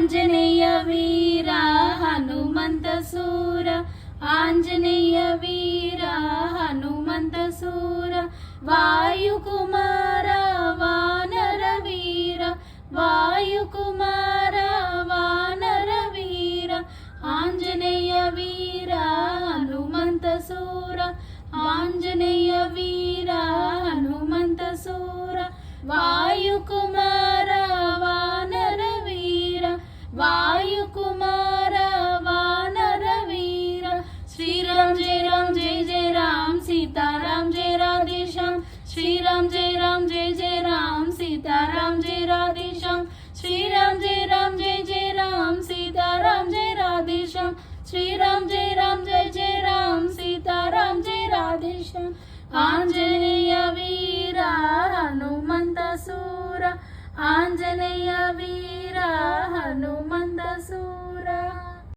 ఆంజనేయ వీర హనుమంత సూర ఆంజనేయ వీర హనుమంత సూర వాయుకుమార వానర వీర వాయుకుమార వానర వీర ఆంజనేయ వీర హనుమంత సూర ఆంజనేయ వీర హనుమంత సూర వాయుకుమార వానర వీర వాయుకుమార వానర వీర శ్రీరామ్ జయ రామ్ జయ జయ రామ్ సీతారాం జయ రాధే శ్యామ్ శ్రీరామ్ జయ రామ్ జయ జయ రామ్ సీతారాం జయ రాధే శ్యామ్ శ్రీరామ్ జయ రామ్ జయ జయ రామ్ సీతారాం జయ రాధే శ్యామ్ శ్రీరామ్ జయ రామ్ జయ జయ రామ్ సీతారాం జయ రాధే శ్యామ్ ఆంజనేయ వీర హనుమంత సూర ఆంజనేయ వీర